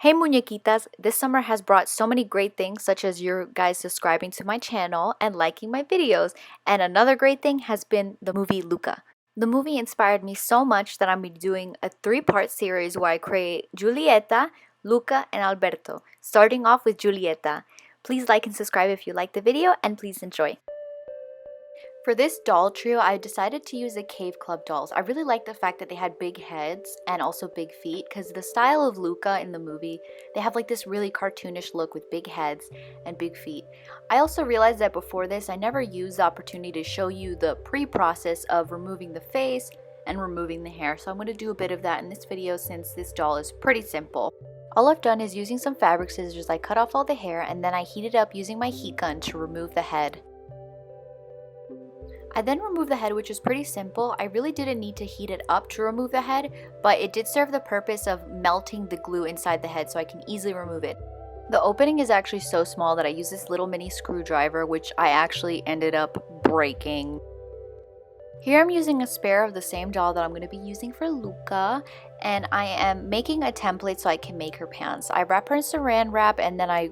Hey Muñequitas, this summer has brought so many great things such as you guys subscribing to my channel and liking my videos. And another great thing has been the movie Luca. The movie inspired me so much that I'm doing a 3-part series where I create Giulietta, Luca, and Alberto, starting off with Giulietta. Please like and subscribe if you like the video and please enjoy. For this doll trio, I decided to use the Cave Club dolls. I really like the fact that they had big heads and also big feet because the style of Luca in the movie, they have like this really cartoonish look with big heads and big feet. I also realized that before this, I never used the opportunity to show you the pre-process of removing the face and removing the hair. So I'm going to do a bit of that in this video since this doll is pretty simple. All I've done is using some fabric scissors, I cut off all the hair and then I heated up using my heat gun to remove the head. I then removed the head, which is pretty simple. I really didn't need to heat it up to remove the head, but it did serve the purpose of melting the glue inside the head so I can easily remove it. The opening is actually so small that I use this little mini screwdriver, which I actually ended up breaking. Here I'm using a spare of the same doll that I'm going to be using for Luca, and I am making a template so I can make her pants. I wrap her in saran wrap and then I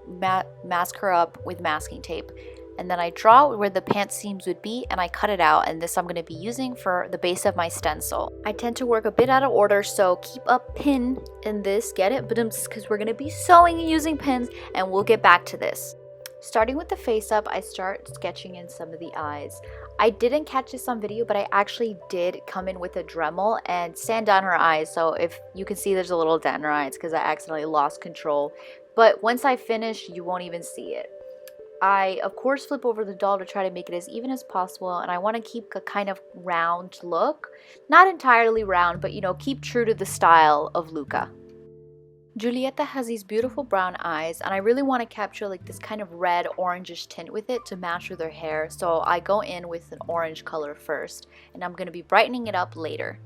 mask her up with masking tape. And then I draw where the pant seams would be and I cut it out, and this I'm going to be using for the base of my stencil. I tend to work a bit out of order, so keep a pin in this, get it? Because we're going to be sewing and using pins, and we'll get back to this. Starting with the face up, I start sketching in some of the eyes. I didn't catch this on video, but I actually did come in with a Dremel and sand down her eyes. So if you can see there's a little dent in her eyes because I accidentally lost control. But once I finish, you won't even see it. I, of course, flip over the doll to try to make it as even as possible, and I want to keep a kind of round look. Not entirely round, but keep true to the style of Luca. Giulietta has these beautiful brown eyes, and I really want to capture like this kind of red orangish tint with it to match with her hair, so I go in with an orange color first, and I'm going to be brightening it up later.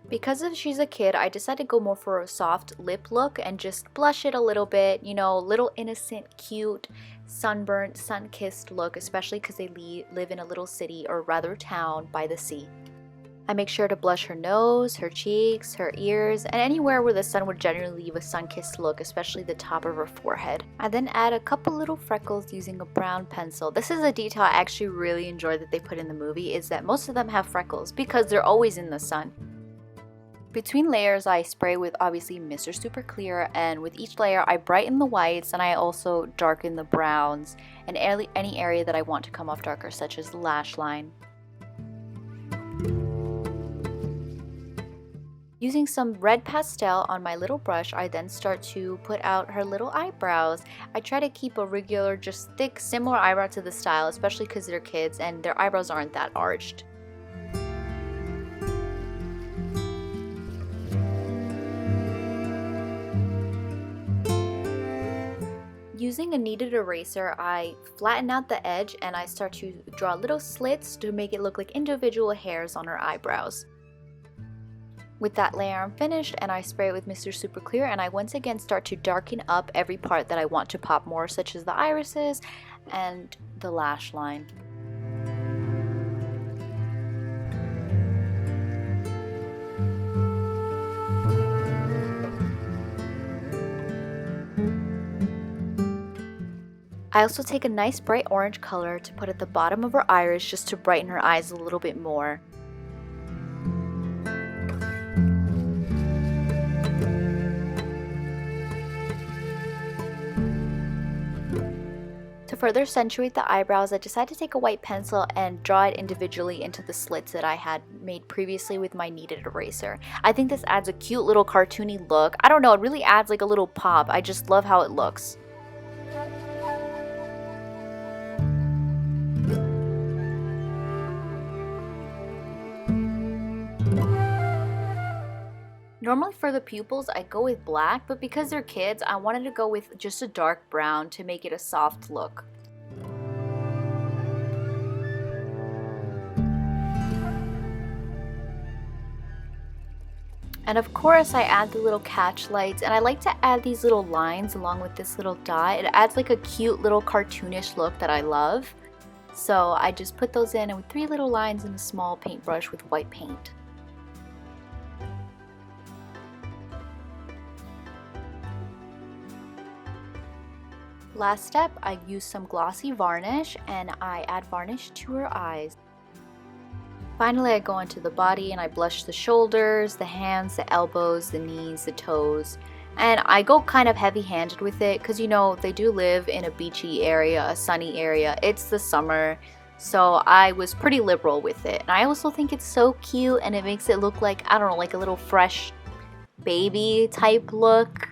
Because she's a kid, I decided to go more for a soft lip look and just blush it a little bit, little innocent, cute, sunburnt, sun-kissed look, especially because they live in a little city, or rather town, by the sea. I make sure to blush her nose, her cheeks, her ears, and anywhere where the sun would generally leave a sun-kissed look, especially the top of her forehead. I then add a couple little freckles using a brown pencil. This is a detail I actually really enjoy that they put in the movie, is that most of them have freckles because they're always in the sun. Between layers, I spray with obviously Mr. Super Clear, and with each layer I brighten the whites and I also darken the browns and any area that I want to come off darker, such as the lash line. Using some red pastel on my little brush, I then start to put out her little eyebrows. I try to keep a regular, just thick, similar eyebrow to the style, especially because they're kids and their eyebrows aren't that arched. Using a kneaded eraser, I flatten out the edge and I start to draw little slits to make it look like individual hairs on her eyebrows. With that layer I'm finished, and I spray it with Mr. Super Clear, and I once again start to darken up every part that I want to pop more, such as the irises and the lash line. I also take a nice bright orange color to put at the bottom of her iris just to brighten her eyes a little bit more. To further accentuate the eyebrows, I decided to take a white pencil and draw it individually into the slits that I had made previously with my kneaded eraser. I think this adds a cute little cartoony look. I don't know, it really adds like a little pop. I just love how it looks. Normally for the pupils, I go with black, but because they're kids, I wanted to go with just a dark brown to make it a soft look. And of course, I add the little catch lights, and I like to add these little lines along with this little dot. It adds like a cute little cartoonish look that I love. So I just put those in with 3 little lines in a small paintbrush with white paint. Last step, I use some glossy varnish and I add varnish to her eyes. Finally, I go onto the body and I blush the shoulders, the hands, the elbows, the knees, the toes. And I go kind of heavy-handed with it because, you know, they do live in a beachy area, a sunny area. It's the summer, so I was pretty liberal with it. And I also think it's so cute and it makes it look like, I don't know, like a little fresh baby type look.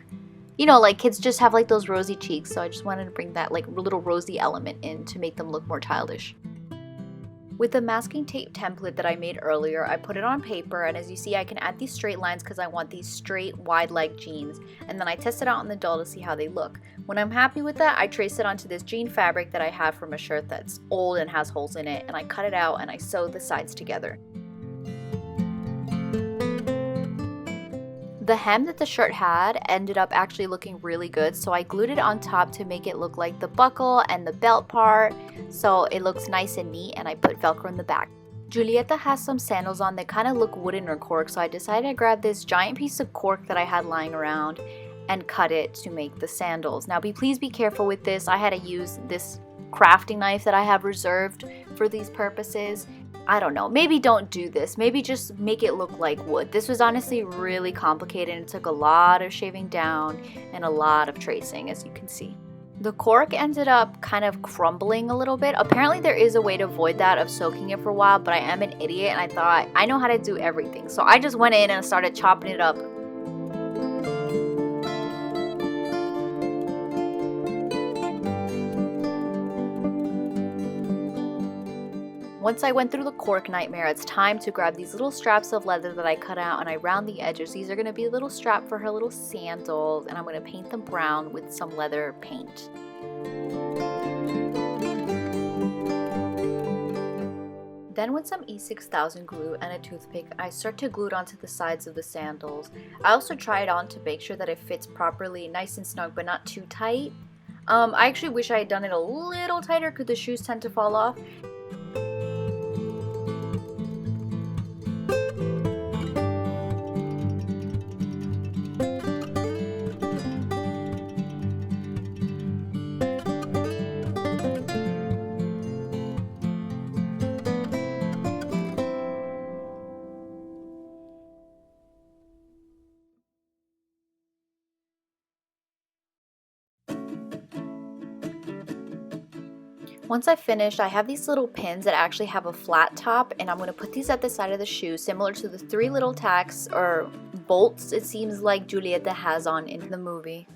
You know, like kids just have like those rosy cheeks, so I just wanted to bring that like little rosy element in to make them look more childish. With the masking tape template that I made earlier, I put it on paper, and as you see, I can add these straight lines because I want these straight, wide leg jeans, and then I test it out on the doll to see how they look. When I'm happy with that, I trace it onto this jean fabric that I have from a shirt that's old and has holes in it, and I cut it out and I sew the sides together. The hem that the shirt had ended up actually looking really good, so I glued it on top to make it look like the buckle and the belt part, so it looks nice and neat, and I put Velcro in the back. Giulietta has some sandals on that kind of look wooden or cork, so I decided to grab this giant piece of cork that I had lying around and cut it to make the sandals. Now please be careful with this. I had to use this crafting knife that I have reserved for these purposes. I don't know, maybe don't do this, maybe just make it look like wood. This was honestly really complicated and it took a lot of shaving down and a lot of tracing, as you can see. The cork ended up kind of crumbling a little bit. Apparently there is a way to avoid that of soaking it for a while, but I am an idiot and I thought I know how to do everything. So I just went in and started chopping it up. Once I went through the cork nightmare, it's time to grab these little straps of leather that I cut out and I round the edges. These are going to be a little strap for her little sandals, and I'm going to paint them brown with some leather paint. Then with some E6000 glue and a toothpick, I start to glue it onto the sides of the sandals. I also try it on to make sure that it fits properly, nice and snug, but not too tight. I actually wish I had done it a little tighter because the shoes tend to fall off. Once I finished, I have these little pins that actually have a flat top, and I'm going to put these at the side of the shoe, similar to the 3 little tacks or bolts it seems like Giulietta has on in the movie.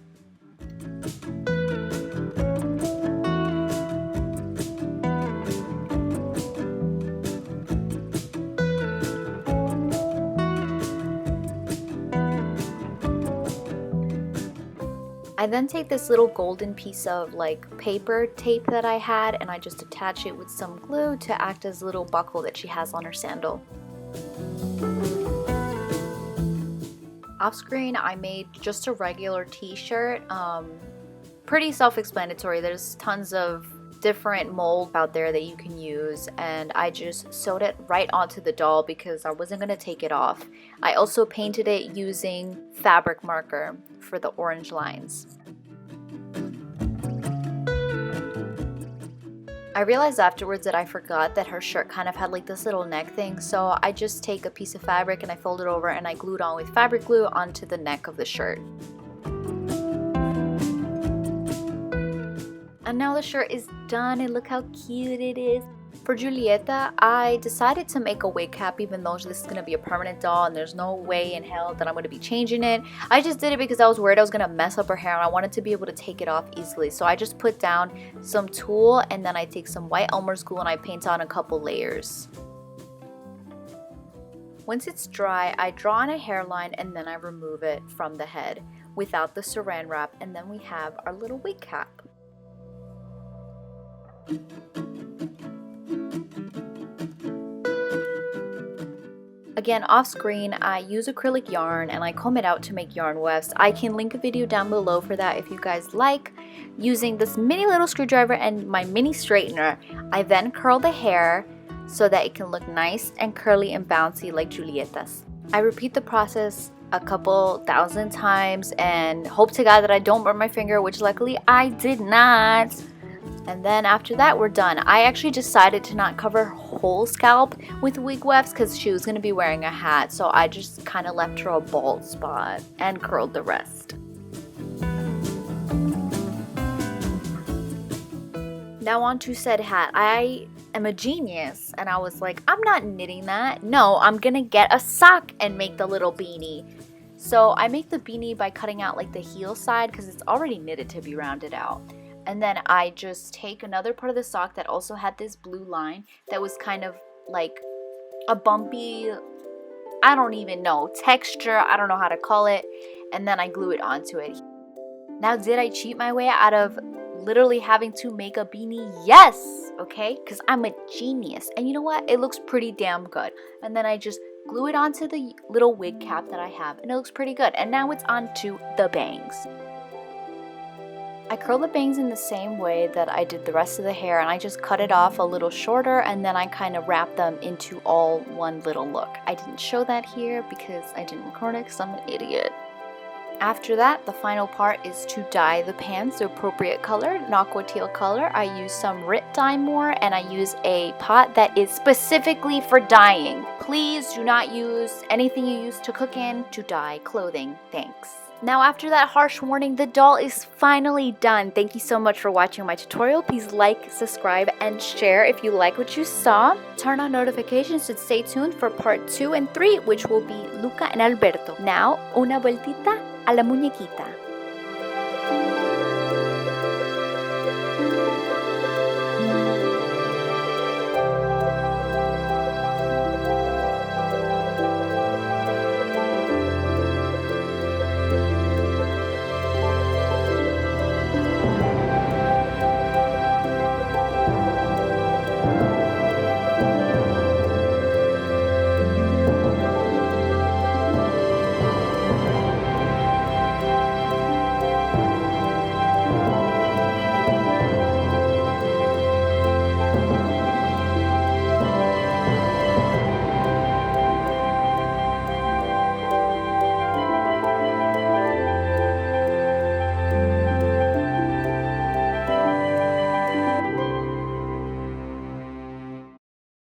I then take this little golden piece of like paper tape that I had and I just attach it with some glue to act as a little buckle that she has on her sandal. Off screen I made just a regular t-shirt, pretty self-explanatory. There's tons of different molds out there that you can use, and I just sewed it right onto the doll because I wasn't going to take it off. I also painted it using fabric marker for the orange lines. I realized afterwards that I forgot that her shirt kind of had like this little neck thing, so I just take a piece of fabric and I fold it over and I glued on with fabric glue onto the neck of the shirt. And now the shirt is done and look how cute it is. For Giulietta, I decided to make a wig cap even though this is going to be a permanent doll and there's no way in hell that I'm going to be changing it. I just did it because I was worried I was going to mess up her hair and I wanted to be able to take it off easily. So I just put down some tulle and then I take some white Elmers glue and I paint on a couple layers. Once it's dry, I draw on a hairline and then I remove it from the head without the saran wrap, and then we have our little wig cap. Again, off screen, I use acrylic yarn and I comb it out to make yarn wefts. I can link a video down below for that if you guys like. Using this mini little screwdriver and my mini straightener, I then curl the hair so that it can look nice and curly and bouncy like Giulietta's. I repeat the process a couple thousand times and hope to God that I don't burn my finger, which luckily I did not. And then after that, we're done. I actually decided to not cover her whole scalp with wig wefts because she was going to be wearing a hat. So I just kind of left her a bald spot and curled the rest. Now on to said hat. I am a genius and I was like, I'm not knitting that. No, I'm going to get a sock and make the little beanie. So I make the beanie by cutting out like the heel side because it's already knitted to be rounded out. And then I just take another part of the sock that also had this blue line that was kind of like a bumpy, I don't even know, texture, I don't know how to call it, and then I glue it onto it. Now, did I cheat my way out of literally having to make a beanie? Yes, okay, because I'm a genius. And you know what? It looks pretty damn good. And then I just glue it onto the little wig cap that I have, and it looks pretty good. And now it's onto the bangs. I curl the bangs in the same way that I did the rest of the hair, and I just cut it off a little shorter and then I kind of wrap them into all one little look. I didn't show that here because I didn't record it because I'm an idiot. After that, the final part is to dye the pants the appropriate color, an aqua teal color. I use some Rit More, and I use a pot that is specifically for dyeing. Please do not use anything you use to cook in to dye clothing. Thanks. Now after that harsh warning, the doll is finally done. Thank you so much for watching my tutorial. Please like, subscribe, and share if you like what you saw. Turn on notifications to stay tuned for part 2 and 3, which will be Luca and Alberto. Now, una vueltita a la muñequita.